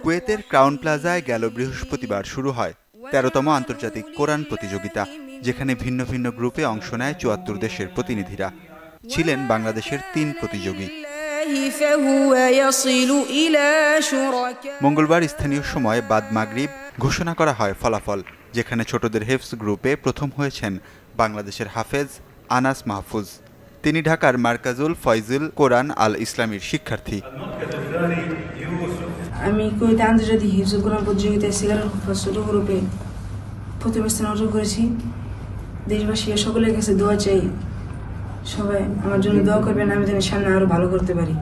কুয়েতের ক্রাউন প্লাজায় গেল বৃহস্পতিবার শুরু হয় ১৩তম আন্তর্জাতিক কোরআন প্রতিযোগিতা, যেখানে ভিন্ন ভিন্ন গ্রুপে অংশ নেয় ৭৪ দেশের প্রতিনিধিরা। ছিলেন বাংলাদেশের ৩ প্রতিযোগী। মঙ্গলবার স্থানীয় সময় বাদ মাগরিব ঘোষণা করা হয় ফলাফল, যেখানে ছোটদের হেফজ গ্রুপে প্রথম হয়েছেন বাংলাদেশের হাফেজ আনাস মাহফুজ। তিনি ঢাকার মার্কাজুল ফয়জুল কোরআন আল ইসলামীর শিক্ষার্থী। আমি কুয়েতে আন্তর্জাতিক হিফজুল কোরআন প্রতিযোগিতায় সিগারেট ছোট গ্রুপে প্রথম স্থান অর্জন করেছি। দেশবাসী সকলের কাছে দোয়া চাই, সবাই আমার জন্য দোয়া করবেন, আমি যেন সামনে আরো ভালো করতে পারি।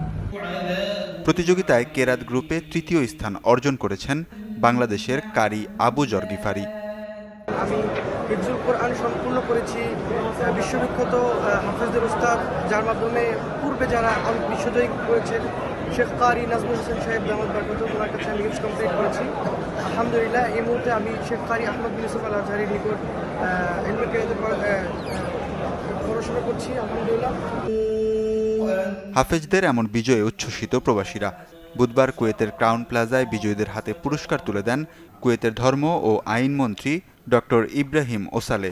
প্রতিযোগিতায় কেরাত গ্রুপে তৃতীয় স্থান অর্জন করেছেন বাংলাদেশের কারি আবু জর গিফারি। আমি হিফজুল কোরআন সম্পূর্ণ করেছি বিশ্ববিখ্যাত হাফেজদের উস্তাদ, যার মাধ্যমে পূর্বে যারা বিশ্বজয়ী করেছেন শেখ কারি নাজমুল হোসেন সাহেব দামাত বরকত, ওনার কাছে আমি হিফজ কমপ্লিট করেছি। আলহামদুলিল্লাহ এই মুহূর্তে আমি শেখ কারি আহমদ বিন ইউসুফ আল আজহারির নিকট পড়াশোনা করছি। আলহামদুলিল্লাহ। হাফেজদের এমন বিজয়ে উচ্ছ্বসিত প্রবাসীরা। বুধবার কুয়েতের ক্রাউন প্লাজায় বিজয়ীদের হাতে পুরস্কার তুলে দেন কুয়েতের ধর্ম ও আইন মন্ত্রী ডক্টর ইব্রাহিম ওসালে।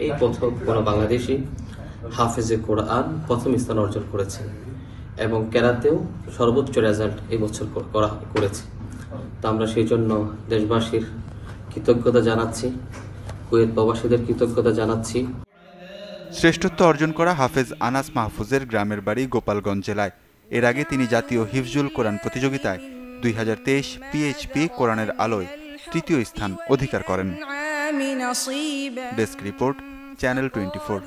এই প্রথম কোনো বাংলাদেশি হাফেজে কোরআন প্রথম স্থান অর্জন করেছে এবং কেরাতেও সর্বোচ্চ রেজাল্ট এই বছর করেছে। তো আমরা সেই জন্য দেশবাসীর কৃতজ্ঞতা জানাচ্ছি, কুয়েত প্রবাসীদের কৃতজ্ঞতা জানাচ্ছি। শ্রেষ্ঠত্ব অর্জন করা হাফেজ আনাস মাহফুজের গ্রামের বাড়ি গোপালগঞ্জ জেলায়। এর আগে তিনি জাতীয় হিফজুল কোরআন প্রতিযোগিতায় ২০২৩ পিএইচপি কোরআনের আলোয় তৃতীয় স্থান অধিকার করেন। Desk report, channel 24।